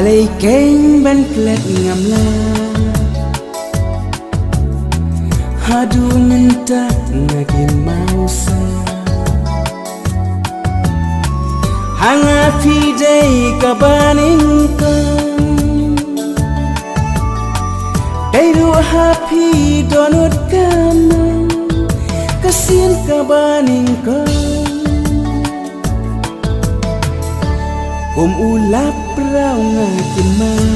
Balai keng ban klet ngam la hadu minta ngagin mausa hanga fidei kabaning kang dairu happy donut kamang kasin kabaning kang ulap rau ngakin mang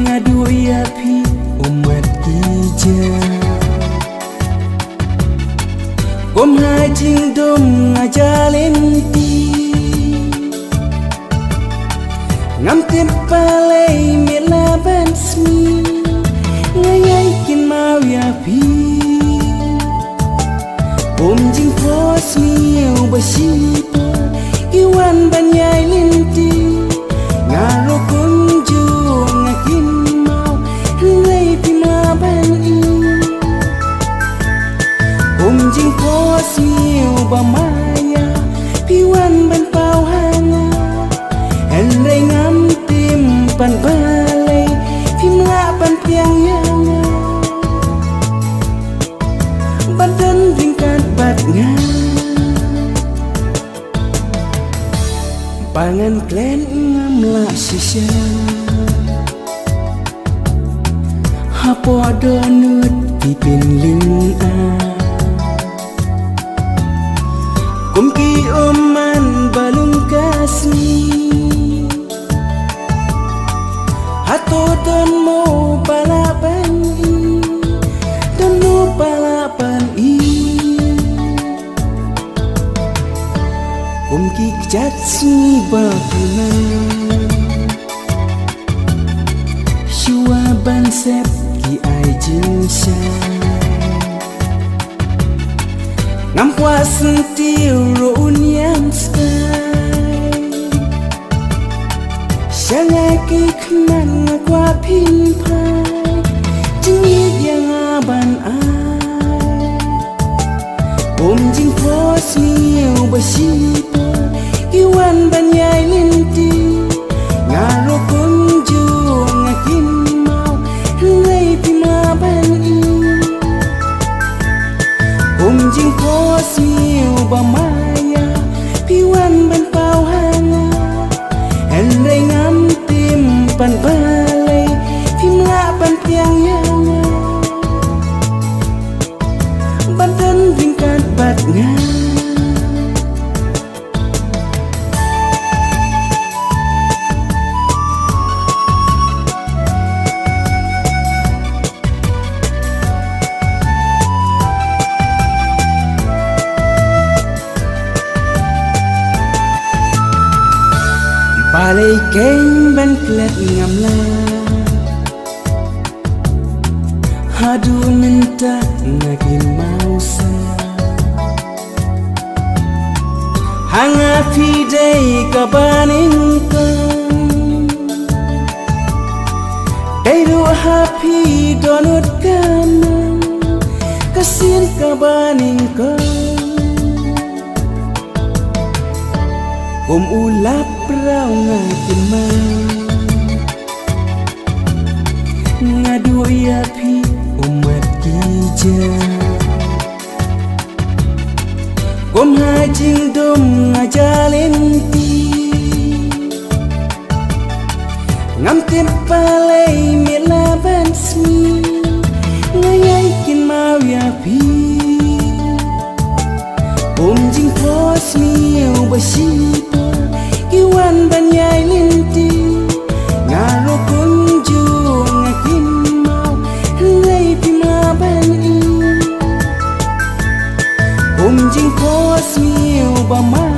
ngadu yapi umat kija hajing dom ngajalin ti ngam tempalai melaban smi ngayaikin mau yapi jing pos miu basipo iwan banyai linti ngaro kunjung ngakin mau lay pimaban jing pos miu bamaya piwan ban pau hanga henry ngam tim pan balai pimla pan tiang yanga badan ringkat batnya pangan klen ngamla sisya hapo donut pipin ling a kumki oman balung kasmi hato don mo balapan don mo balapan kumki jatsi bakuna shua bansep ki ai jinsha ngampwa sentiu roun yang sky shangaki kman ngakwa pinpai jengit yang aban ai jing pos miu basipo iwan banyai linti ngaro kunjung ngakin mau lay pimaban jing pos miu bamaya piwan ban pau hanga henry ngam tim pan balai pimla pan tiang yanga badan ringkat batnya balai keng ban klet ngam la hadu minta ngagin mausa hanga fidei kabaning kang dairu happy donut kamang kasin kabaning kang ulap rau ngakin mang ngadu yapi umat kija hajing dom ngajalin ti ngam tempalai melaban smi ngayaikin mau yapi jing pos miu basipo iwan banyai linti ngaro kunjung ngakin mau lay pimaban jing pos miu bamaya